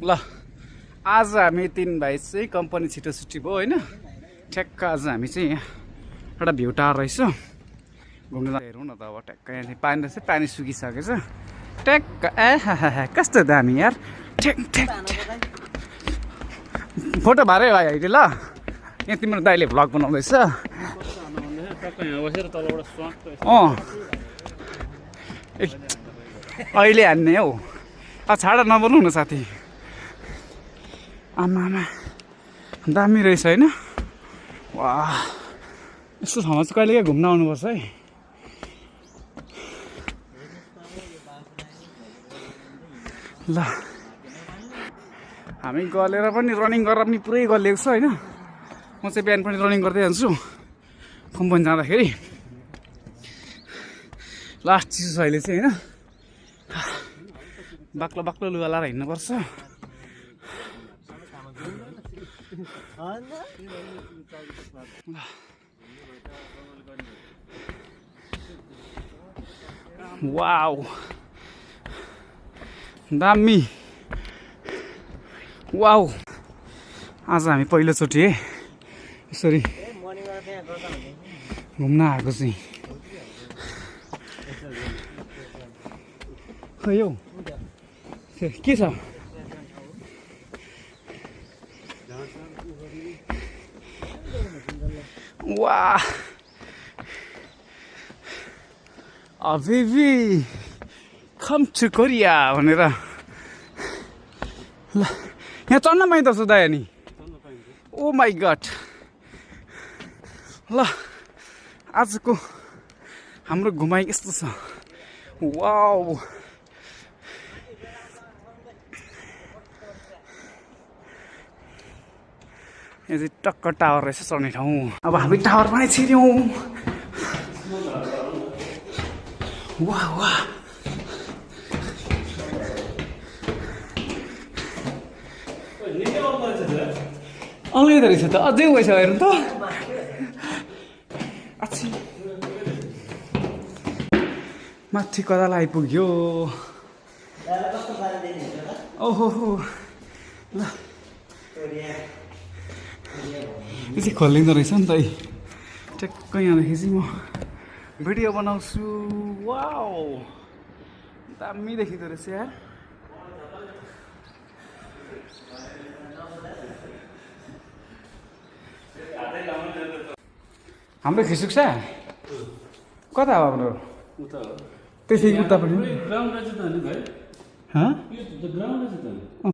ल आज हामी 3 भाइ चाहिँ कम्पनी छिटो छुट्टी भयो होइन। ठ्याक्क आज हामी चाहिँ यहाँ एउटा भ्यू टावर रहेछ घुम्न हेरौँ न त। अब ठ्याक्क यहाँ चाहिँ पानी रहेछ, पानी सुकिसकेछ ट्याक्क। कस्तो दामी यार, ठ्याक ठ्याक फोटो भारै भाइ अहिले। ल यहाँ तिम्रो दाइले भ्लग बनाउँदैछ। अहिले हान्ने हौ, छाड नबोल्नु न साथी। आमा दामी रहेछ होइन। वाह, यस्तो ठाउँमा चाहिँ कहिले घुम्न आउनुपर्छ है। ल हामी गलेर पनि रनिङ गरेर पनि पुरै गलिएको छ होइन। म चाहिँ बिहान पनि रनिङ गर्दै जान्छु कम्पनी जाँदाखेरि। लास्ट चिसो छ अहिले चाहिँ होइन। बाक्लो बाक्लो लुगा लाएर हिँड्नुपर्छ। वाउ दामी। वाउ आज हामी पहिलोचोटि है यसरी घुम्न आएको चाहिँ। खै हौ के छ? वाह अबेबी कम टु कोरिया भनेर। ल यहाँ चढ्न पाइँदो रहेछ दाइ नि। ओ माई गड। ल आजको हाम्रो घुमाइ यस्तो छ। वाउ यहाँ चाहिँ टक्क टावर रहेछ चढ्ने ठाउँ। अब हामी टावर पनि छिर्यौँ। वाह वाह आउँदै रहेछ त, अझै गएछ हेर्नु त। अच्छा माथि कदाल आइपुग्यो। ओहो ल यो चाहिँ खोलिँदो रहेछ नि त। ट्याक्क यहाँदेखि चाहिँ म भिडियो बनाउँछु। वाउ दामी देखिँदो रहेछ यार। हाम्रो खिसुक्छ कता हो हाम्रो? त्यसै उतापट्टि